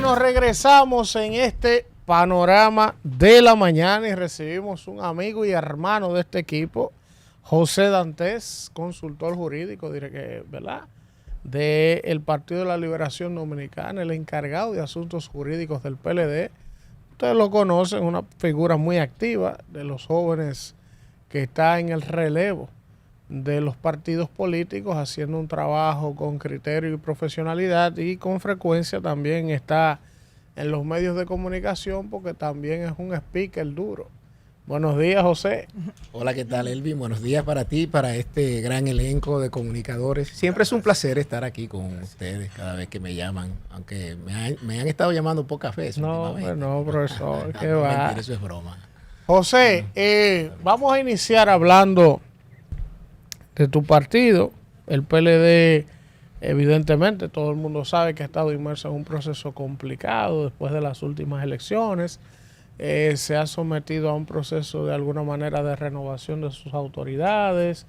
Bueno, regresamos en este panorama de la mañana y recibimos un amigo y hermano de este equipo, José Dantes, consultor jurídico, ¿verdad?, del Partido de la Liberación Dominicana, el encargado de asuntos jurídicos del PLD. Ustedes lo conocen, una figura muy activa de los jóvenes que está en el relevo de los partidos políticos, haciendo un trabajo con criterio y profesionalidad, y con frecuencia también está en los medios de comunicación porque también es un speaker duro. Buenos días, José. Hola, ¿qué tal, Elvin? Buenos días para ti, para este gran elenco de comunicadores. Siempre es un placer estar aquí con ustedes cada vez que me llaman, aunque me han estado lando pocas veces. No, profesor, ¿qué va? Mentira, eso es broma. José, vamos a iniciar hablando de tu partido, el PLD. Evidentemente, todo el mundo sabe que ha estado inmerso en un proceso complicado después de las últimas elecciones. Se ha sometido a un proceso de alguna manera de renovación de sus autoridades.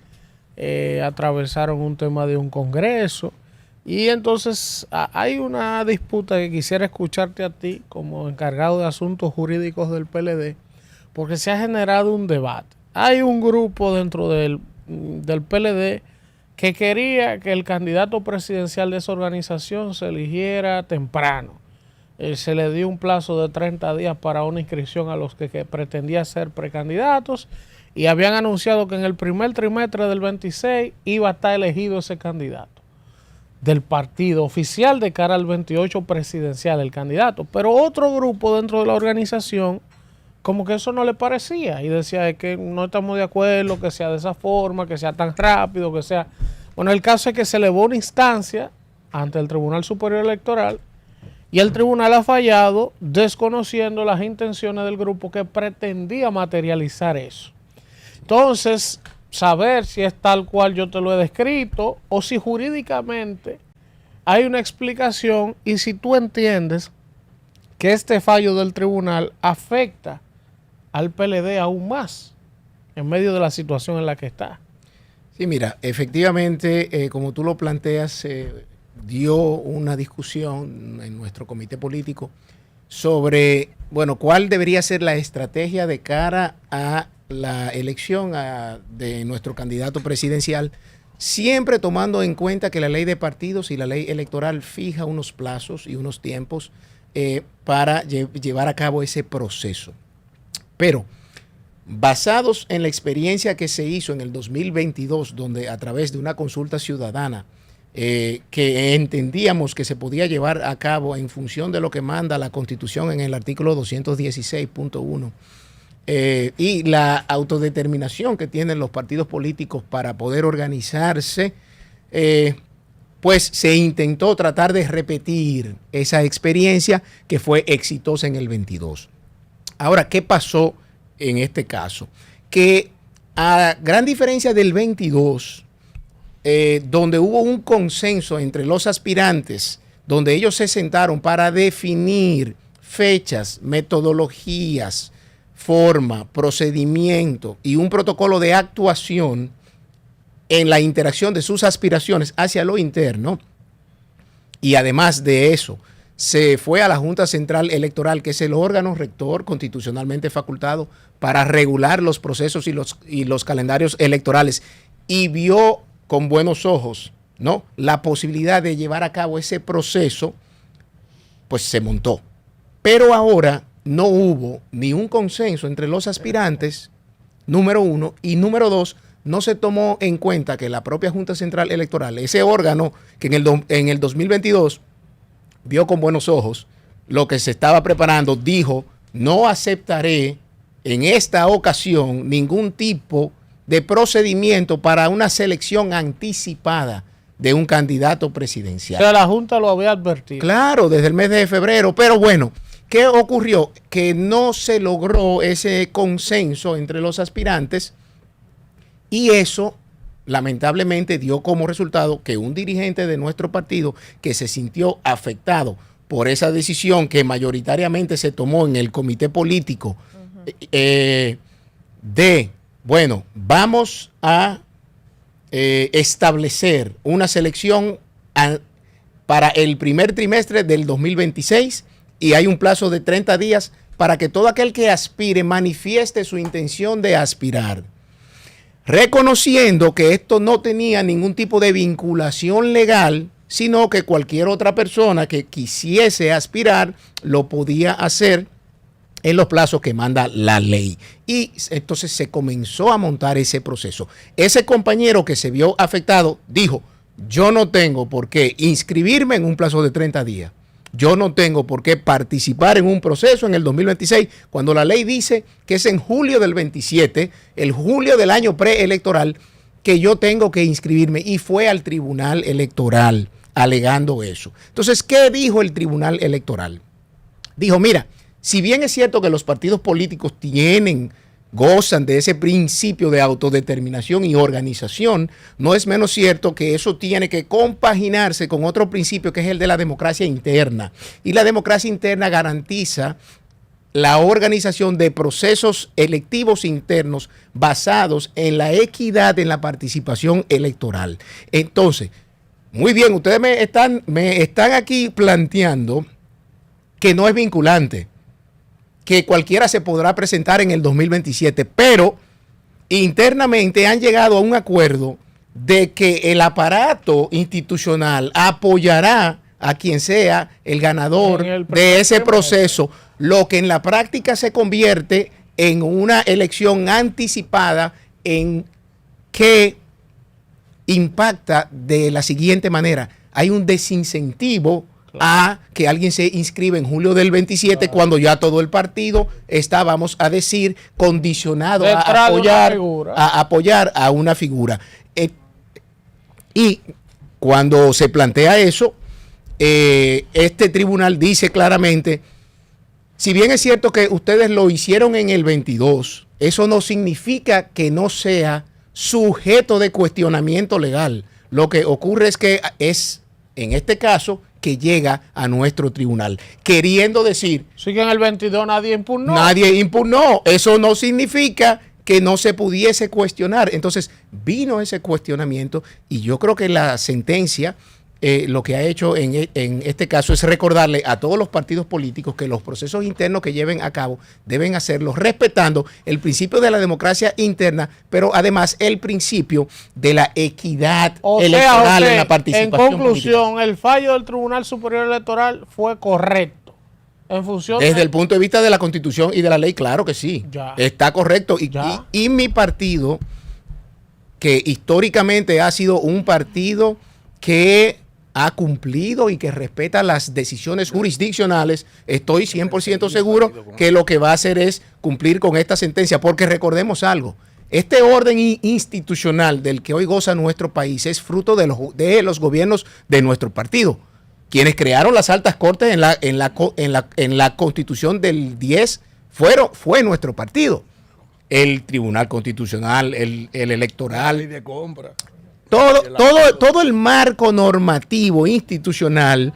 Atravesaron un tema de un congreso. Y entonces hay una disputa que quisiera escucharte a ti como encargado de asuntos jurídicos del PLD, porque se ha generado un debate. Hay un grupo dentro del PLD que quería que el candidato presidencial de esa organización se eligiera temprano. Se le dio un plazo de 30 días para una inscripción a los que pretendían ser precandidatos, y habían anunciado que en el primer trimestre del 26 iba a estar elegido ese candidato del partido oficial de cara al 28 presidencial, el candidato. Pero otro grupo dentro de la organización como que eso no le parecía y decía que no estamos de acuerdo que sea de esa forma, que sea tan rápido, que sea... Bueno, el caso es que se elevó una instancia ante el Tribunal Superior Electoral y el tribunal ha fallado, desconociendo las intenciones del grupo que pretendía materializar eso. Entonces, saber si es tal cual yo te lo he descrito o si jurídicamente hay una explicación, y si tú entiendes que este fallo del tribunal afecta al PLD aún más en medio de la situación en la que está. Sí, mira, efectivamente, como tú lo planteas, dio una discusión en nuestro comité político sobre, bueno, cuál debería ser la estrategia de cara a la elección de nuestro candidato presidencial, siempre tomando en cuenta que la ley de partidos y la ley electoral fija unos plazos y unos tiempos para llevar a cabo ese proceso. Pero basados en la experiencia que se hizo en el 2022, donde a través de una consulta ciudadana que entendíamos que se podía llevar a cabo en función de lo que manda la Constitución en el artículo 216.1 y la autodeterminación que tienen los partidos políticos para poder organizarse, pues se intentó tratar de repetir esa experiencia que fue exitosa en el 22. Ahora, ¿qué pasó en este caso? Que a gran diferencia del 22, donde hubo un consenso entre los aspirantes, donde ellos se sentaron para definir fechas, metodologías, forma, procedimiento y un protocolo de actuación en la interacción de sus aspiraciones hacia lo interno, y además de eso, se fue a la Junta Central Electoral, que es el órgano rector constitucionalmente facultado para regular los procesos y los calendarios electorales, y vio con buenos ojos, ¿no?, la posibilidad de llevar a cabo ese proceso, pues se montó. Pero ahora no hubo ni un consenso entre los aspirantes, número uno, y número dos, no se tomó en cuenta que la propia Junta Central Electoral, ese órgano que en el 2022 vio con buenos ojos lo que se estaba preparando, dijo: no aceptaré en esta ocasión ningún tipo de procedimiento para una selección anticipada de un candidato presidencial. O sea, la Junta lo había advertido. Claro, desde el mes de febrero. Pero bueno, ¿qué ocurrió? Que no se logró ese consenso entre los aspirantes, y eso lamentablemente dio como resultado que un dirigente de nuestro partido que se sintió afectado por esa decisión que mayoritariamente se tomó en el comité político, bueno, vamos a establecer una selección para el primer trimestre del 2026 y hay un plazo de 30 días para que todo aquel que aspire manifieste su intención de aspirar, reconociendo que esto no tenía ningún tipo de vinculación legal, sino que cualquier otra persona que quisiese aspirar lo podía hacer en los plazos que manda la ley. Y entonces se comenzó a montar ese proceso. Ese compañero que se vio afectado dijo, yo no tengo por qué inscribirme en un plazo de 30 días. Yo no tengo por qué participar en un proceso en el 2026, cuando la ley dice que es en julio del 27, el julio del año preelectoral, que yo tengo que inscribirme. Y fue al Tribunal Electoral alegando eso. Entonces, ¿qué dijo el Tribunal Electoral? Dijo, mira, si bien es cierto que los partidos políticos gozan de ese principio de autodeterminación y organización, no es menos cierto que eso tiene que compaginarse con otro principio que es el de la democracia interna. Y la democracia interna garantiza la organización de procesos electivos internos basados en la equidad en la participación electoral. Entonces, muy bien, ustedes me están aquí planteando que no es vinculante, que cualquiera se podrá presentar en el 2027, pero internamente han llegado a un acuerdo de que el aparato institucional apoyará a quien sea el ganador de ese proceso, lo que en la práctica se convierte en una elección anticipada en que impacta de la siguiente manera. Hay un desincentivo a que alguien se inscriba en julio del 27 cuando ya todo el partido está, vamos a decir, condicionado a apoyar a una figura. Y cuando se plantea eso, este tribunal dice claramente, si bien es cierto que ustedes lo hicieron en el 22, eso no significa que no sea sujeto de cuestionamiento legal. Lo que ocurre es que es, en este caso, que llega a nuestro tribunal, queriendo decir... Sí, que en el 22 nadie impugnó. Nadie impugnó. Eso no significa que no se pudiese cuestionar. Entonces, vino ese cuestionamiento y yo creo que la sentencia... lo que ha hecho en este caso es recordarle a todos los partidos políticos que los procesos internos que lleven a cabo deben hacerlos respetando el principio de la democracia interna, pero además el principio de la equidad electoral en la participación. En conclusión, política. El fallo del Tribunal Superior Electoral fue correcto. En función Desde el punto de vista de la Constitución y de la ley, claro que sí. Ya. Está correcto. Y mi partido, que históricamente ha sido un partido que ha cumplido y que respeta las decisiones jurisdiccionales, estoy 100% seguro que lo que va a hacer es cumplir con esta sentencia, porque recordemos algo, este orden institucional del que hoy goza nuestro país es fruto de los gobiernos de nuestro partido. Quienes crearon las altas cortes en la Constitución del 10 fue nuestro partido. El Tribunal Constitucional, el Electoral, la ley de compra. Todo el marco normativo institucional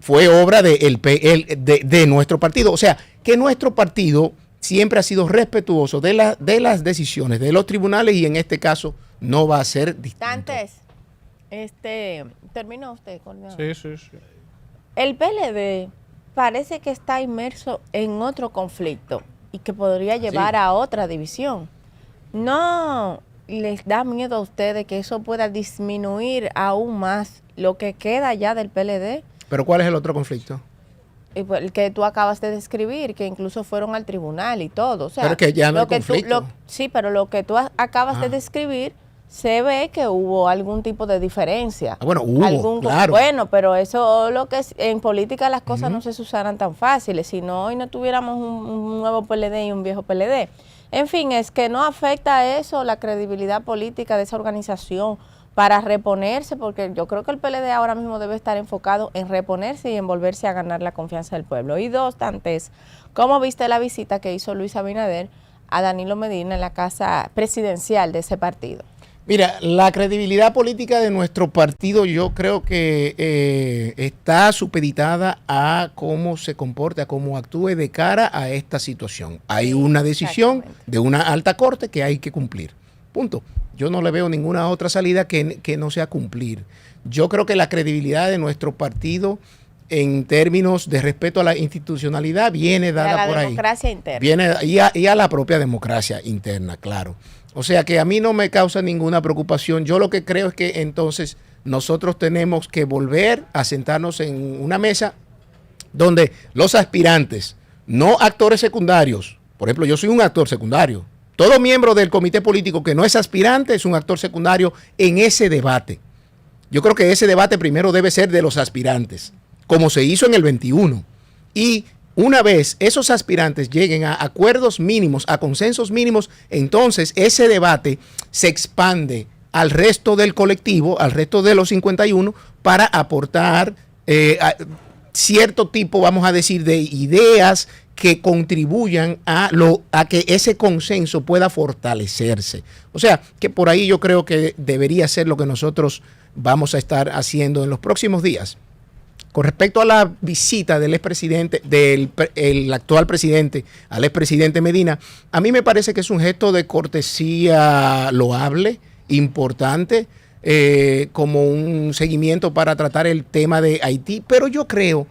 fue obra de nuestro partido. O sea, que nuestro partido siempre ha sido respetuoso de las decisiones de los tribunales y en este caso no va a ser distinto. Dantes, ¿terminó usted? Sí. El PLD parece que está inmerso en otro conflicto y que podría llevar a otra división. ¿No les da miedo a ustedes que eso pueda disminuir aún más lo que queda ya del PLD? ¿Pero cuál es el otro conflicto? El que tú acabas de describir, que incluso fueron al tribunal y todo. O sea, pero que ya no hay conflicto. Sí, pero lo que tú acabas de describir, se ve que hubo algún tipo de diferencia. Bueno, claro. Bueno, pero eso lo que es, en política las cosas no se usaran tan fáciles, si no hoy no tuviéramos un nuevo PLD y un viejo PLD. En fin, es que no afecta a eso la credibilidad política de esa organización para reponerse, porque yo creo que el PLD ahora mismo debe estar enfocado en reponerse y en volverse a ganar la confianza del pueblo. Y dos, Dantes, ¿cómo viste la visita que hizo Luis Abinader a Danilo Medina en la casa presidencial de ese partido? Mira, la credibilidad política de nuestro partido yo creo que está supeditada a cómo se comporte, a cómo actúe de cara a esta situación. Hay una decisión de una alta corte que hay que cumplir. Punto. Yo no le veo ninguna otra salida que no sea cumplir. Yo creo que la credibilidad de nuestro partido en términos de respeto a la institucionalidad viene dada por ahí. A la democracia interna. Viene, y a la propia democracia interna, claro. O sea que a mí no me causa ninguna preocupación. Yo lo que creo es que entonces nosotros tenemos que volver a sentarnos en una mesa donde los aspirantes, no actores secundarios, por ejemplo, yo soy un actor secundario. Todo miembro del comité político que no es aspirante es un actor secundario en ese debate. Yo creo que ese debate primero debe ser de los aspirantes, como se hizo en el 21. Y una vez esos aspirantes lleguen a acuerdos mínimos, a consensos mínimos, entonces ese debate se expande al resto del colectivo, al resto de los 51, para aportar cierto tipo, vamos a decir, de ideas que contribuyan a que ese consenso pueda fortalecerse. O sea, que por ahí yo creo que debería ser lo que nosotros vamos a estar haciendo en los próximos días. Con respecto a la visita del expresidente, el actual presidente, al expresidente Medina, a mí me parece que es un gesto de cortesía loable, importante, como un seguimiento para tratar el tema de Haití, pero yo creo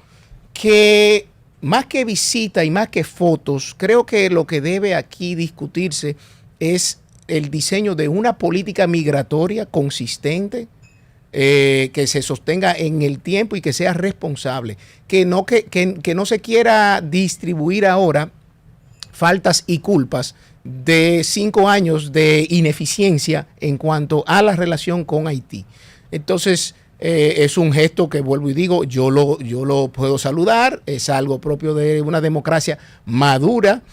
que más que visita y más que fotos, creo que lo que debe aquí discutirse es el diseño de una política migratoria consistente, que se sostenga en el tiempo y que sea responsable, que no se quiera distribuir ahora faltas y culpas de 5 años de ineficiencia en cuanto a la relación con Haití. Entonces, es un gesto que, vuelvo y digo, yo lo puedo saludar, es algo propio de una democracia madura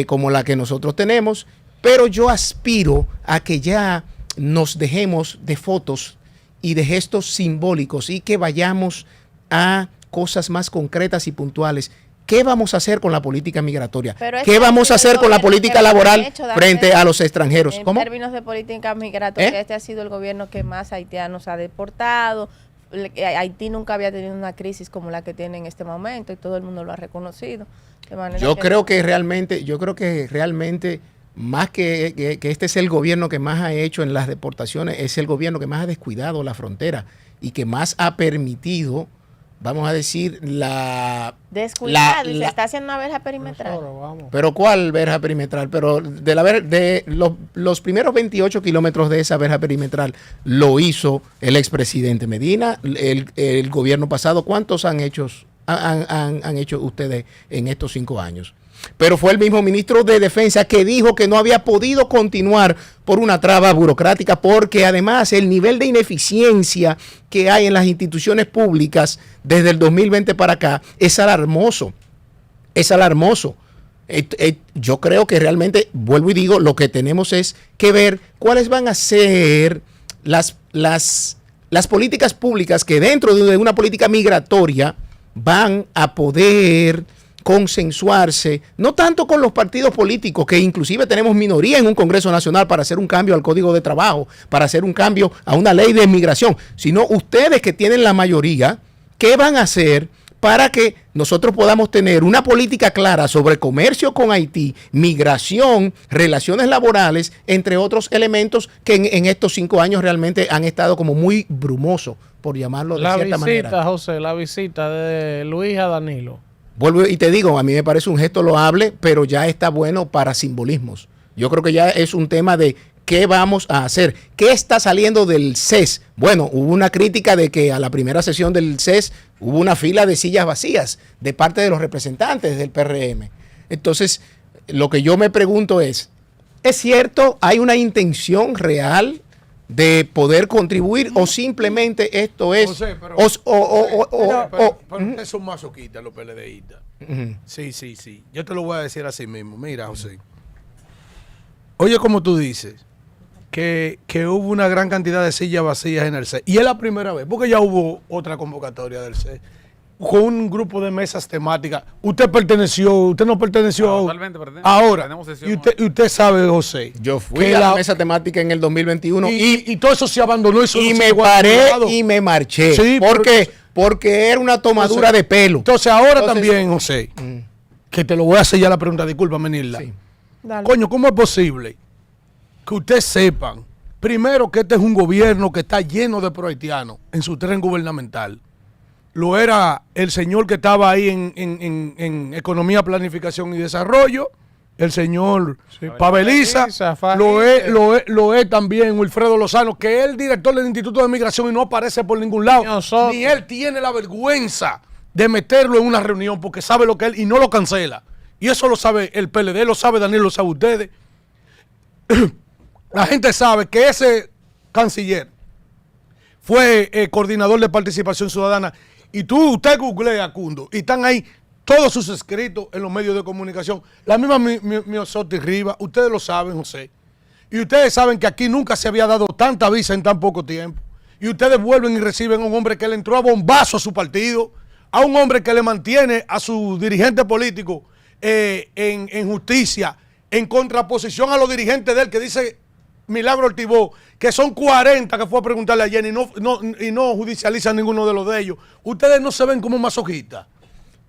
como la que nosotros tenemos, pero yo aspiro a que ya nos dejemos de fotos y de gestos simbólicos y que vayamos a cosas más concretas y puntuales. ¿Qué vamos a hacer con la política migratoria? ¿Qué vamos a hacer con la política laboral frente a los extranjeros? En términos de política migratoria, este ha sido el gobierno que más haitianos ha deportado. Haití nunca había tenido una crisis como la que tiene en este momento y todo el mundo lo ha reconocido. Yo creo que realmente más que este es el gobierno que más ha hecho en las deportaciones, es el gobierno que más ha descuidado la frontera y que más ha permitido, vamos a decir, descuidado y se está haciendo una verja perimetral. Pero ¿cuál verja perimetral? Pero de los primeros 28 kilómetros de esa verja perimetral lo hizo el expresidente Medina, el gobierno pasado. ¿Cuántos han hecho ustedes en estos 5 años? Pero fue el mismo ministro de Defensa que dijo que no había podido continuar por una traba burocrática, porque además el nivel de ineficiencia que hay en las instituciones públicas desde el 2020 para acá es alarmoso. Es alarmoso. Yo creo que realmente, vuelvo y digo, lo que tenemos es que ver cuáles van a ser las políticas públicas que dentro de una política migratoria van a poder consensuarse, no tanto con los partidos políticos, que inclusive tenemos minoría en un Congreso Nacional para hacer un cambio al Código de Trabajo, para hacer un cambio a una ley de inmigración, sino ustedes que tienen la mayoría, ¿qué van a hacer para que nosotros podamos tener una política clara sobre comercio con Haití, migración, relaciones laborales, entre otros elementos que en estos 5 años realmente han estado como muy brumosos, por llamarlo de cierta manera? La visita, José, la visita de Luis a Danilo. Vuelvo y te digo, a mí me parece un gesto loable, pero ya está bueno para simbolismos. Yo creo que ya es un tema de qué vamos a hacer. ¿Qué está saliendo del CES? Bueno, hubo una crítica de que a la primera sesión del CES hubo una fila de sillas vacías de parte de los representantes del PRM. Entonces, lo que yo me pregunto ¿es cierto? ¿Hay una intención real de poder contribuir o simplemente esto es... José, pero ustedes son masoquistas los PLDistas. Sí. Yo te lo voy a decir así mismo. Mira, José. Oye, como tú dices, que hubo una gran cantidad de sillas vacías en el CES. Y es la primera vez, porque ya hubo otra convocatoria del CES, con un grupo de mesas temáticas. Usted no perteneció totalmente ahora. Y usted sabe, José. Yo fui a la mesa temática en el 2021 y todo eso se abandonó. Y me paré y me marché. Sí, porque era una tomadura de pelo. Entonces ahora también, José, que te lo voy a hacer ya la pregunta, discúlpame, Nilda. Sí. Coño, ¿cómo es posible que ustedes sepan, primero, que este es un gobierno que está lleno de prohaitianos en su tren gubernamental? lo era el señor que estaba ahí en Economía, Planificación y Desarrollo, el señor Paveliza, lo es también Wilfredo Lozano, que es el director del Instituto de Migración y no aparece por ningún lado. Ni él tiene la vergüenza de meterlo en una reunión porque sabe lo que él y no lo cancela. Y eso lo sabe el PLD, lo sabe Daniel, lo sabe ustedes. La gente sabe que ese canciller fue coordinador de participación ciudadana. Y usted googlea, Cundo, y están ahí todos sus escritos en los medios de comunicación. La misma Miosotti Rivas, ustedes lo saben, José. Y ustedes saben que aquí nunca se había dado tanta visa en tan poco tiempo. Y ustedes vuelven y reciben a un hombre que le entró a bombazo a su partido, a un hombre que le mantiene a su dirigente político en justicia, en contraposición a los dirigentes de él, que dice Milagro Ortibó, que son 40 que fue a preguntarle ayer y no judicializan ninguno de los de ellos. Ustedes no se ven como masoquistas.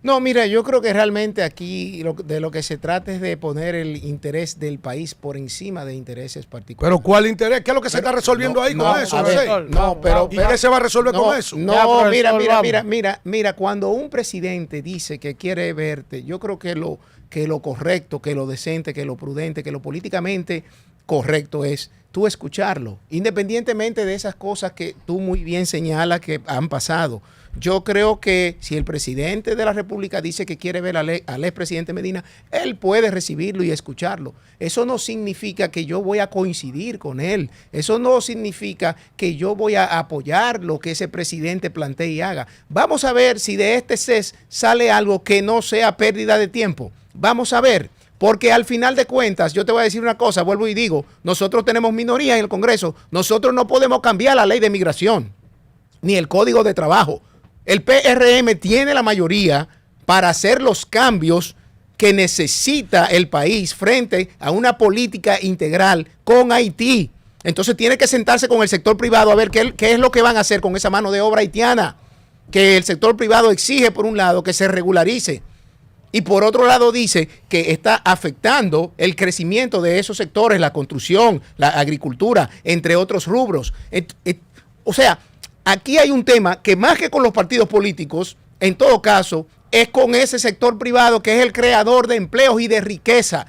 No, mira, yo creo que realmente aquí de lo que se trata es de poner el interés del país por encima de intereses particulares. ¿Pero cuál interés? ¿Qué es lo que se está resolviendo ahí con eso? ¿Y qué se va a resolver con eso? No, mira, cuando un presidente dice que quiere verte, yo creo que lo correcto, que lo decente, que lo prudente, que lo políticamente correcto es tú escucharlo, independientemente de esas cosas que tú muy bien señalas que han pasado. Yo creo que si el presidente de la República dice que quiere ver al expresidente Medina, él puede recibirlo y escucharlo. Eso no significa que yo voy a coincidir con él. Eso no significa que yo voy a apoyar lo que ese presidente plantee y haga. Vamos a ver si de este CES sale algo que no sea pérdida de tiempo. Vamos a ver. Porque al final de cuentas, yo te voy a decir una cosa, vuelvo y digo, nosotros tenemos minoría en el Congreso. Nosotros no podemos cambiar la ley de migración, ni el Código de Trabajo. El PRM tiene la mayoría para hacer los cambios que necesita el país frente a una política integral con Haití. Entonces tiene que sentarse con el sector privado a ver qué es lo que van a hacer con esa mano de obra haitiana, que el sector privado exige, por un lado, que se regularice. Y por otro lado dice que está afectando el crecimiento de esos sectores, la construcción, la agricultura, entre otros rubros. O sea, aquí hay un tema que más que con los partidos políticos, en todo caso, es con ese sector privado que es el creador de empleos y de riqueza,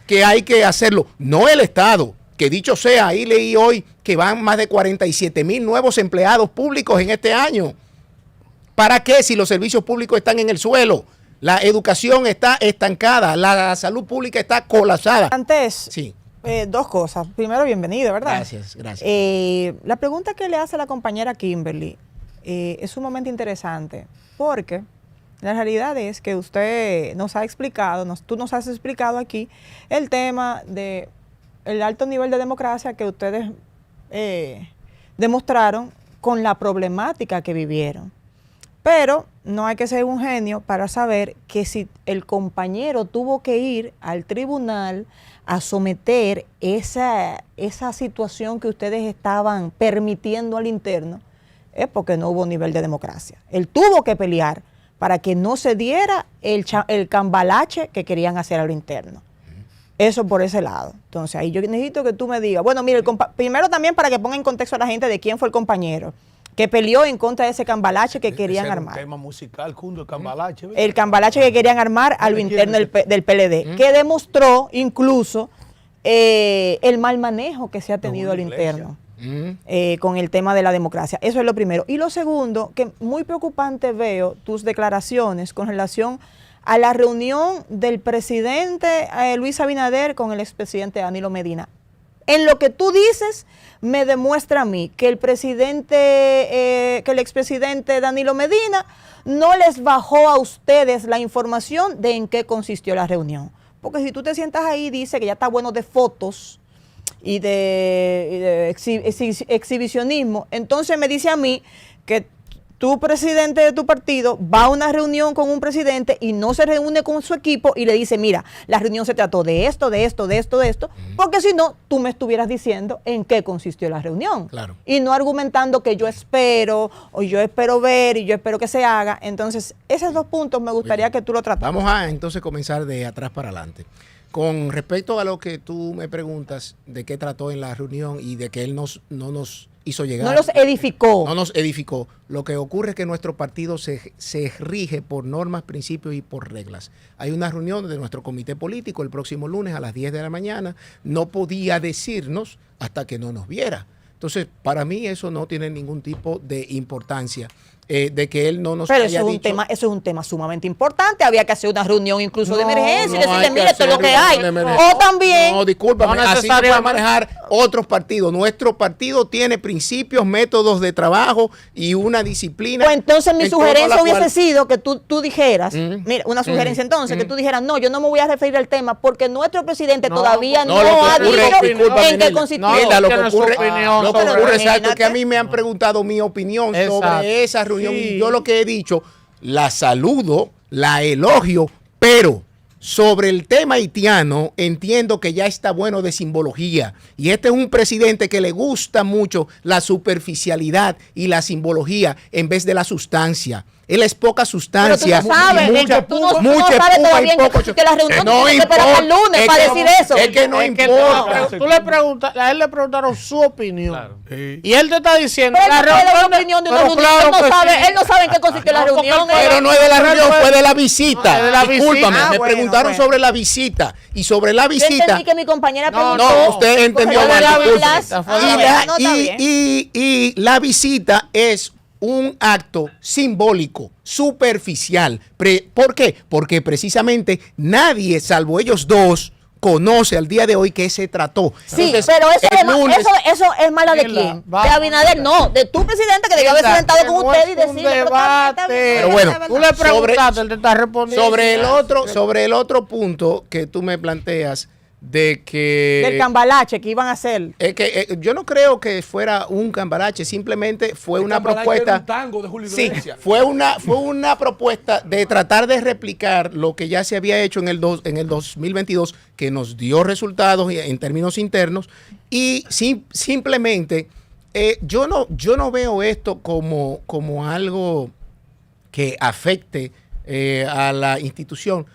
que hay que hacerlo. No el Estado, que dicho sea, ahí leí hoy que van más de 47,000 nuevos empleados públicos en este año. ¿Para qué si los servicios públicos están en el suelo? La educación está estancada, la salud pública está colapsada. Antes, sí. Dos cosas. Primero, bienvenido, ¿verdad? Gracias. La pregunta que le hace la compañera Kimberly es sumamente interesante, porque la realidad es que usted nos ha explicado, tú nos has explicado aquí el tema de el alto nivel de democracia que ustedes demostraron con la problemática que vivieron. Pero no hay que ser un genio para saber que si el compañero tuvo que ir al tribunal a someter esa situación que ustedes estaban permitiendo al interno, es porque no hubo nivel de democracia. Él tuvo que pelear para que no se diera el cambalache que querían hacer a lo interno. Eso por ese lado. Entonces, ahí yo necesito que tú me digas, bueno, mire, primero también para que ponga en contexto a la gente de quién fue el compañero que peleó en contra de ese cambalache que querían armar. Un tema musical, Cundo, el cambalache. ¿Verdad? El cambalache que querían armar a lo interno del PLD, que demostró incluso el mal manejo que se ha tenido al interno con el tema de la democracia. Eso es lo primero. Y lo segundo, que muy preocupante veo tus declaraciones con relación a la reunión del presidente Luis Abinader con el expresidente Danilo Medina. En lo que tú dices, me demuestra a mí que el expresidente Danilo Medina no les bajó a ustedes la información de en qué consistió la reunión. Porque si tú te sientas ahí y dices que ya está bueno de fotos y de exhibicionismo, entonces me dice a mí que tu presidente de tu partido va a una reunión con un presidente y no se reúne con su equipo y le dice, mira, la reunión se trató de esto, porque si no, tú me estuvieras diciendo en qué consistió la reunión. Claro. Y no argumentando que yo espero, o yo espero ver, y yo espero que se haga. Entonces, esos dos puntos me gustaría que tú lo trataras. Vamos a entonces comenzar de atrás para adelante. Con respecto a lo que tú me preguntas de qué trató en la reunión y de que él no nos hizo llegar. No los edificó. No nos edificó. Lo que ocurre es que nuestro partido se rige por normas, principios y por reglas. Hay una reunión de nuestro comité político el próximo lunes a las 10 de la mañana. No podía decirnos hasta que no nos viera. Entonces, para mí eso no tiene ningún tipo de importancia. De que él no nos Pero haya eso es dicho. eso es un tema sumamente importante. Había que hacer una reunión incluso de No, emergencia y no hay decirle, que mire, esto es lo hacer que hay. reunión de emergencia. O también, No, discúlpame, No así se puede necesariamente. manejar otros partidos. Nuestro partido tiene principios, métodos de trabajo y una disciplina. pues entonces mi en torno a sugerencia la hubiese cual- sido que tú dijeras, mira, una sugerencia Ujú. entonces, que tú dijeras, no, yo no me voy a referir al tema porque nuestro presidente No, todavía No, no, lo que ha ocurre, dicho discúlpame, en qué Nilda. consiste. No, Nilda, lo que tiene su ocurre, opinión lo que sobre ocurre, eso. exacto, que a mí me han preguntado mi opinión Exacto. sobre esa reunión Sí. y yo lo que he dicho, la saludo, la elogio, pero sobre el tema haitiano entiendo que ya está bueno de simbología y este es un presidente que le gusta mucho la superficialidad y la simbología en vez de la sustancia. Él es poca sustancia. Pero tú no sabes, y mucha tú no espuma, sabes mucha espuma todavía y poco que la reunión no tiene que esperar hasta el importa, lunes es para que decir no- eso. Es que no Es que importa. tú le preguntas, a él le preguntaron su opinión. Claro. Sí. Y él te está diciendo Pero la él no sabe la reunión opinión de una pero reunión. claro Él no que sabe, sí. él no sabe en qué consistió la No, porque reunión. él fue- Pero no es de la Pero reunión, fue- fue de la visita. de la Discúlpame, visita. me Bueno, preguntaron bueno. sobre la visita. Y sobre la Yo visita. entendí que mi compañera No, preguntó. No, usted entendió porque mal. la discúlpeme. visita- Fue Ah, Y la- bueno, la- no, está bien. y la visita es un acto simbólico, superficial. ¿Por qué? Porque precisamente nadie, salvo ellos dos, conoce al día de hoy qué se trató. Sí, Entonces, pero eso el es, lunes- eso es mala de Mira, quién. De vamos. Abinader, no. De tu presidente que debió haberse Mira, sentado que con no usted es y un decirle. pero está bien, debate. Pero bueno, está Tú bien. le preguntaste, él te está respondiendo. sobre el otro punto que tú me planteas de que Del cambalache que iban a hacer. es que yo no creo que fuera un cambalache, simplemente fue una Cambalache propuesta. era un tango de Julio Sí, Iglesias. fue una propuesta de tratar de replicar lo que ya se había hecho en el 2022, que nos dio resultados en términos internos, y simplemente yo no veo esto como algo que afecte a la institución.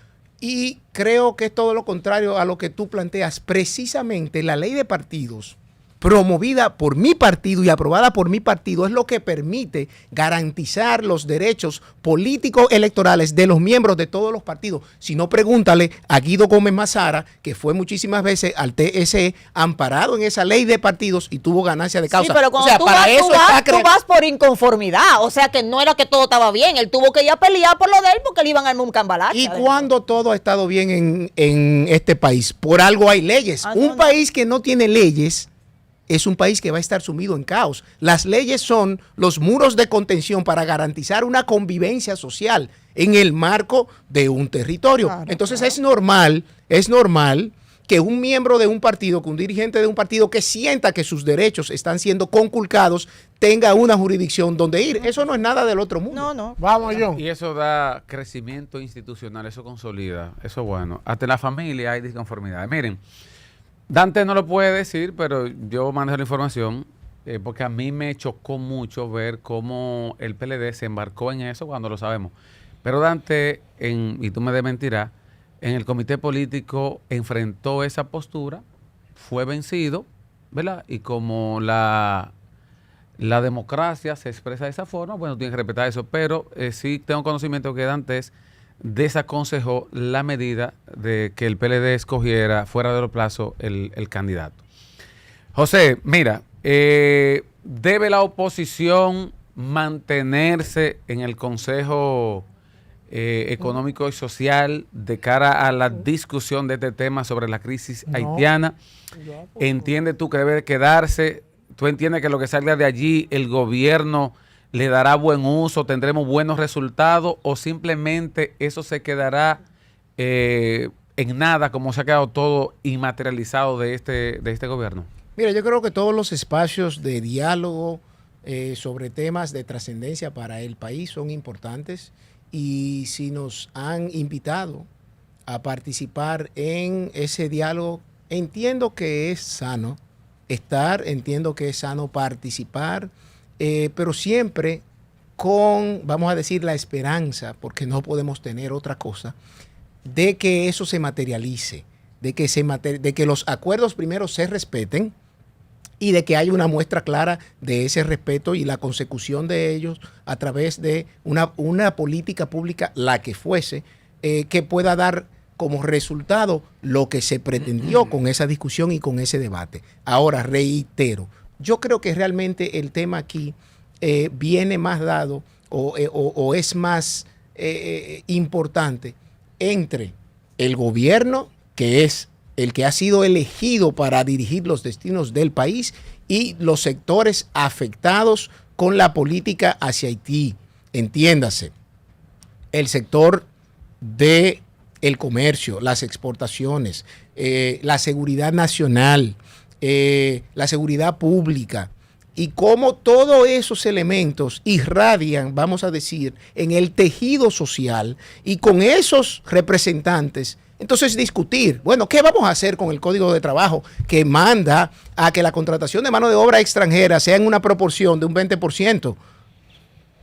Y creo que es todo lo contrario a lo que tú planteas. Precisamente la ley de partidos, promovida por mi partido y aprobada por mi partido, es lo que permite garantizar los derechos políticos electorales de los miembros de todos los partidos. Si no, pregúntale a Guido Gómez Mazara, que fue muchísimas veces al TSE amparado en esa ley de partidos y tuvo ganancia de causa. Sí, pero cuando O sea, tú, para vas, eso tú, vas, está tú vas por inconformidad. O sea que no era que todo estaba bien. Él tuvo que ir a pelear por lo de él porque le iban a armar un cambalache. ¿Y cuando todo ha estado bien en este país? Por algo hay leyes. Un país que no tiene leyes es un país que va a estar sumido en caos. Las leyes son los muros de contención para garantizar una convivencia social en el marco de un territorio. Claro, Entonces es normal que un miembro de un partido, que un dirigente de un partido que sienta que sus derechos están siendo conculcados, tenga una jurisdicción donde ir. Eso no es nada del otro mundo. No, no. Vamos, John. Y eso da crecimiento institucional, eso consolida, eso es bueno. Hasta en la familia hay disconformidad. Miren, Dante no lo puede decir, pero yo manejo la información porque a mí me chocó mucho ver cómo el PLD se embarcó en eso cuando lo sabemos. Pero Dante, y tú me desmentirás, en el comité político enfrentó esa postura, fue vencido, ¿verdad? Y como la democracia se expresa de esa forma, bueno, tiene que respetar eso, pero sí tengo conocimiento que Dantes desaconsejó la medida de que el PLD escogiera fuera de los plazos el candidato. José, mira, ¿debe la oposición mantenerse en el Consejo Económico y Social de cara a la discusión de este tema sobre la crisis haitiana? ¿Entiendes tú que debe de quedarse? ¿Tú entiendes que lo que salga de allí el gobierno le dará buen uso, tendremos buenos resultados o simplemente eso se quedará en nada como se ha quedado todo inmaterializado de este gobierno? Mira, yo creo que todos los espacios de diálogo sobre temas de trascendencia para el país son importantes y si nos han invitado a participar en ese diálogo, entiendo que es sano entiendo que es sano participar, pero siempre con, vamos a decir, la esperanza, porque no podemos tener otra cosa, de que eso se materialice, de que los acuerdos primero se respeten y de que haya una muestra clara de ese respeto y la consecución de ellos a través de una política pública, la que fuese, que pueda dar como resultado lo que se pretendió con esa discusión y con ese debate. Ahora, reitero, yo creo que realmente el tema aquí viene más dado o es más importante entre el gobierno, que es el que ha sido elegido para dirigir los destinos del país, y los sectores afectados con la política hacia Haití. Entiéndase, el sector del comercio, las exportaciones, la seguridad nacional, la seguridad pública, y cómo todos esos elementos irradian, vamos a decir, en el tejido social, y con esos representantes, entonces discutir, bueno, ¿qué vamos a hacer con el Código de Trabajo que manda a que la contratación de mano de obra extranjera sea en una proporción de un 20%?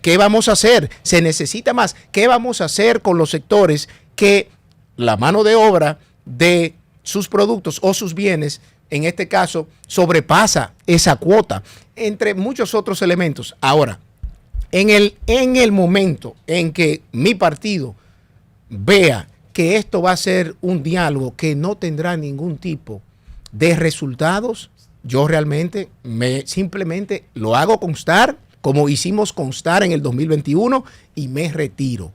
¿Qué vamos a hacer? ¿Se necesita más? ¿Qué vamos a hacer con los sectores que la mano de obra de sus productos o sus bienes, en este caso, sobrepasa esa cuota? Entre muchos otros elementos. Ahora, en el momento en que mi partido vea que esto va a ser un diálogo que no tendrá ningún tipo de resultados, yo realmente simplemente lo hago constar, como hicimos constar en el 2021, y me retiro.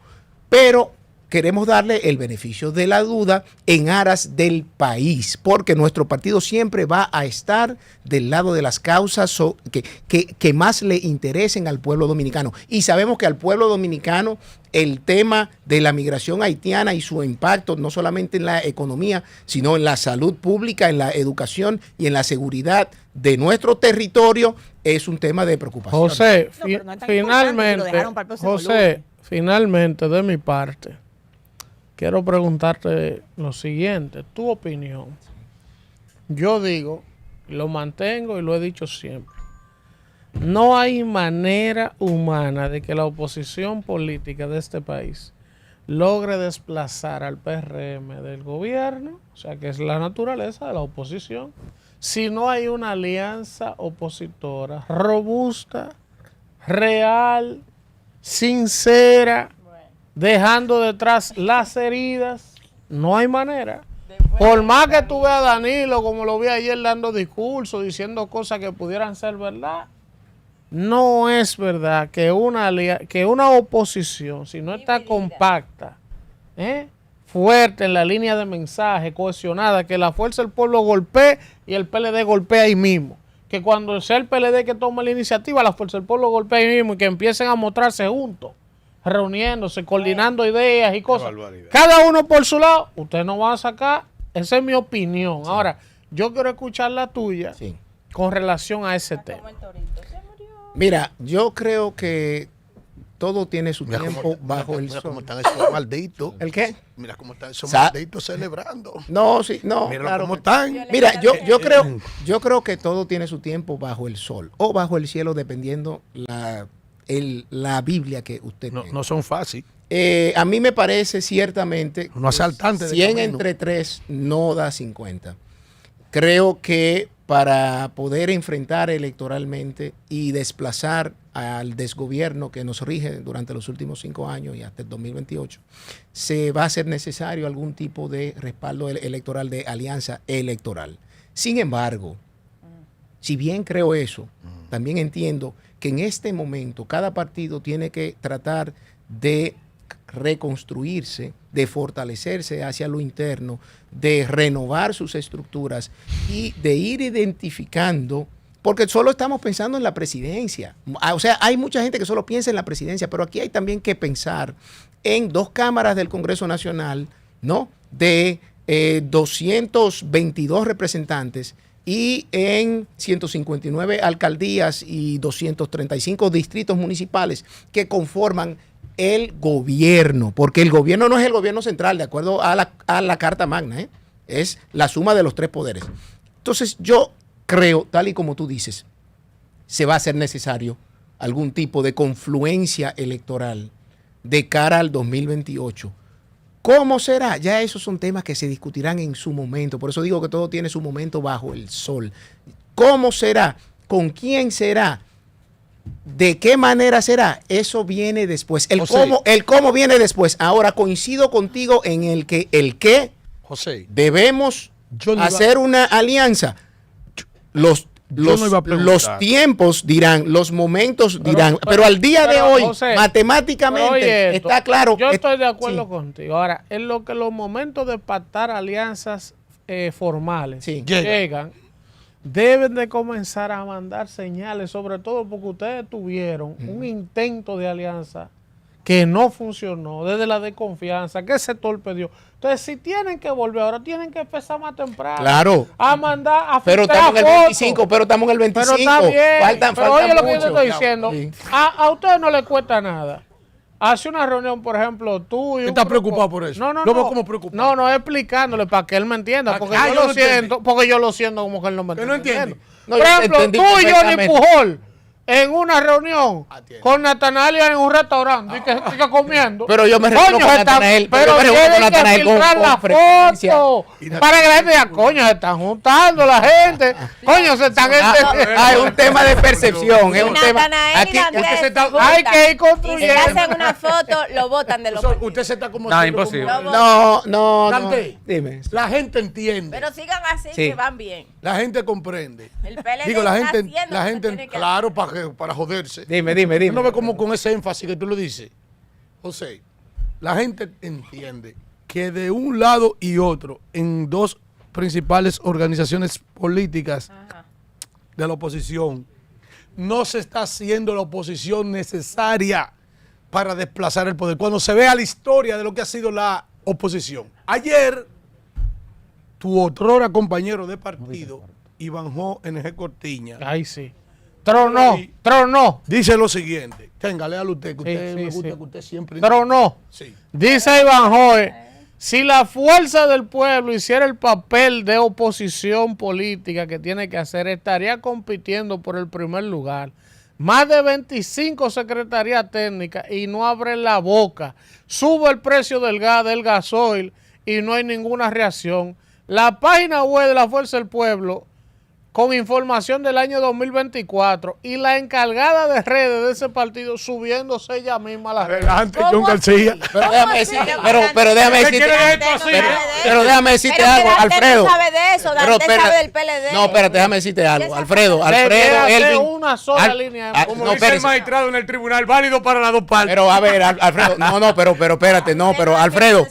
Pero queremos darle el beneficio de la duda en aras del país, porque nuestro partido siempre va a estar del lado de las causas que más le interesen al pueblo dominicano. Y sabemos que al pueblo dominicano el tema de la migración haitiana y su impacto no solamente en la economía, sino en la salud pública, en la educación y en la seguridad de nuestro territorio es un tema de preocupación. José, No, pero no es tan importante que lo dejaron para el próximo lunes. finalmente, de mi parte, quiero preguntarte lo siguiente, tu opinión. Yo digo, lo mantengo y lo he dicho siempre. No hay manera humana de que la oposición política de este país logre desplazar al PRM del gobierno, o sea que es la naturaleza de la oposición, si no hay una alianza opositora robusta, real, sincera, dejando detrás las heridas. No hay manera. Por más que tú veas a Danilo, como lo vi ayer dando discursos, diciendo cosas que pudieran ser verdad, no es verdad que una oposición, si no está compacta, fuerte en la línea de mensaje, cohesionada, que la Fuerza del Pueblo golpee y el PLD golpee ahí mismo. Que cuando sea el PLD que tome la iniciativa, la Fuerza del Pueblo golpee ahí mismo y que empiecen a mostrarse juntos, reuniéndose, coordinando ideas y cosas. Cada uno por su lado, usted no va a sacar, esa es mi opinión. Sí. Ahora, yo quiero escuchar la tuya con relación a ese tema. Mira, yo creo que todo tiene su tiempo bajo el sol. Mira cómo están esos malditos. ¿El qué? Mira cómo están esos malditos celebrando. No, sí, no. Mira claro, cómo están. Mira, yo creo que todo tiene su tiempo bajo el sol o bajo el cielo, dependiendo la Biblia que usted tenga. No son fáciles. A mí me parece ciertamente un asaltante de 100 entre 3 no da 50. Creo que para poder enfrentar electoralmente y desplazar al desgobierno que nos rige durante los últimos 5 años y hasta el 2028, se va a ser necesario algún tipo de respaldo electoral, de alianza electoral. Sin embargo, si bien creo eso, también entiendo que en este momento cada partido tiene que tratar de reconstruirse, de fortalecerse hacia lo interno, de renovar sus estructuras y de ir identificando, porque solo estamos pensando en la presidencia. O sea, hay mucha gente que solo piensa en la presidencia, pero aquí hay también que pensar en 2 cámaras del Congreso Nacional, ¿no? De 222 representantes y en 159 alcaldías y 235 distritos municipales que conforman el gobierno, porque el gobierno no es el gobierno central, de acuerdo a la Carta Magna, es la suma de los 3 poderes. Entonces yo creo, tal y como tú dices, se va a hacer necesario algún tipo de confluencia electoral de cara al 2028 ¿Cómo será? Ya esos son temas que se discutirán en su momento. Por eso digo que todo tiene su momento bajo el sol. ¿Cómo será? ¿Con quién será? ¿De qué manera será? Eso viene después. El cómo viene después. Ahora coincido contigo en el que José, debemos yo no iba- hacer una alianza. Los Yo no iba a preguntar. los tiempos dirán, los momentos dirán, pero al día de pero, hoy, José, matemáticamente, pero oye esto, está claro. Yo estoy de acuerdo Sí. contigo. Ahora, en lo que los momentos de pactar alianzas formales Sí. llegan, deben de comenzar a mandar señales, sobre todo porque ustedes tuvieron un intento de alianza que no funcionó, desde la desconfianza, que se torpedió. Entonces, si tienen que volver, ahora tienen que empezar más temprano. Claro. A mandar a Pero filtrar estamos en el fotos. 25, pero estamos en el 25. Pero está bien. Faltan pero oye lo que yo te mucho. estoy diciendo. Sí. A ustedes no les cuesta nada. Hace una reunión, por ejemplo, tú y un ¿Estás grupo- preocupado por eso? No, no, Lo no. veo como preocupado. No, no, explicándole para que él me entienda. Porque Ah, yo yo lo no entiendo. siento, porque yo lo siento como que él no me ¿Que está no entiende? entendiendo. No, Por yo ejemplo, entendí tú y Johnny perfectamente. Pujol en una reunión Atiende. con Natanael en un restaurante y que comiendo. Pero yo me reúno con se están- Natanael, Pero yo me reúno con tienen que Natanael con filtrar la frecuencia. foto para que la gente diga, coño, se están juntando la gente. Coño, se están Es un tema de percepción. Es un tema. Natanael Aquí, y Andrés usted se está- se juntan hay que ir y construyendo. si hacen una foto, lo botan de los Eso, partidos. usted se está como... No, haciendo imposible. como- no. Dante, Dime. la gente entiende. Pero sigan así, Sí. que van bien. La gente comprende. El PLD Digo, la está gente, haciendo la lo que gente, tiene que claro, para joderse. Dime. No ve como con ese énfasis que tú lo dices. José, la gente entiende que de un lado y otro, en dos principales organizaciones políticas de la oposición, no se está haciendo la oposición necesaria para desplazar el poder. Cuando se vea la historia de lo que ha sido la oposición. Ayer, tu otrora compañero de partido, Ivanjo NG Cortiña, Ay, sí. Tronó. dice lo siguiente. Tenga, léalo usted, que Sí, usted sí, me gusta sí. que usted siempre... Tronó. Sí. Dice Iván Joe, si la fuerza del pueblo hiciera el papel de oposición política que tiene que hacer, estaría compitiendo por el primer lugar. Más de 25 secretarías técnicas y no abren la boca. Sube el precio del gas, del gasoil y no hay ninguna reacción. La página web de la Fuerza del Pueblo con información del año 2024 y la encargada de redes de ese partido subiéndose ella misma a las redes. Adelante, ¿Cómo John García. así? Pero ¿Cómo déjame así? decirte, Dante pero déjame no decirte, sabe de esto así. eso. pero déjame decirte Pero que algo, Dante Alfredo. no sabe de eso, Dante espera, sabe del PLD. No, espérate, déjame decirte algo, esa Alfredo, cosa- Debe hacer Elvin. una sola línea de- Como no, dice el espérese. magistrado en el tribunal, válido para las dos partes. Pero a ver, Alfredo, pero espérate, no, pero Alfredo,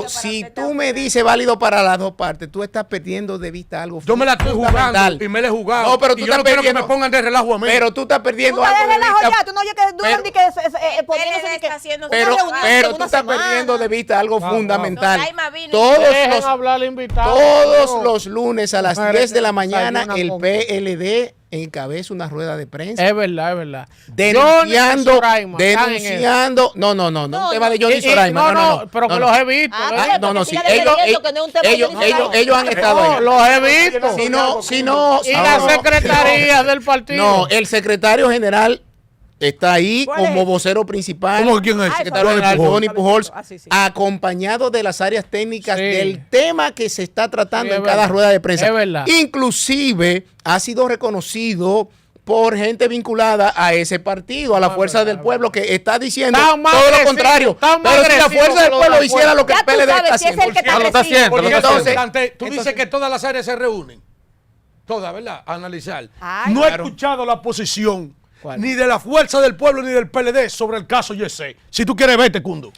si tú me dices válido para las dos partes, tú estás perdiendo de vista algo Yo me la estoy fundamental. jugando y me la he jugado. No, pero tú y yo estás no quiero que perdiendo- me pongan de relajo a mí. Pero tú estás perdiendo Tú algo estás de de relajo vista. ya, tú no oyes que duran de que poniéndose de que... haciendo Pero, una reunión pero de tú una estás semana. perdiendo de vista algo fundamental. Soraima vino y- Todos Dejen los hablar al invitado. Todos los lunes a las Mujeres 10 de la que mañana desayunan el con- PLD encabeza una rueda de prensa Es verdad, es verdad. denunciando, Johnny y Soraima están en eso. denunciando, no, un tema de Johnny Y- y- Soraima, no, pero que los he visto. Ah, los he- bien, no, porque sí, siga defendiendo que no es un tema de Johnny Soraima. ellos han estado No, ahí. los he visto. Si no, Y la secretaría del partido. no, el secretario general está ahí ¿Cuál como es? vocero principal. ¿Cómo que quién es? Ah, Secretario Johnny general Pujol. Johnny Pujols, Ah, sí, sí. acompañado de las áreas técnicas Sí. del tema que se está tratando Sí, es en cada verdad. rueda de prensa. Es verdad. Inclusive ha sido reconocido por gente vinculada a ese partido, a la No, es Fuerza verdad, del Pueblo, que está diciendo Tan más todo lo agresivo, contrario. tan más Pero si la agresivo Fuerza que del lo de Pueblo la hiciera lo que Ya el tú PLD sabes está si es el haciendo. que está Lo está agresivo. haciendo, Porque lo está entonces, haciendo. Dante, tú entonces- dices que todas las áreas se reúnen. Todas, ¿verdad? A analizar. Ay, no claro. he escuchado la posición ¿Cuál? ni de la Fuerza del Pueblo ni del PLD sobre el caso Yesé. Si tú quieres vete, Cundo.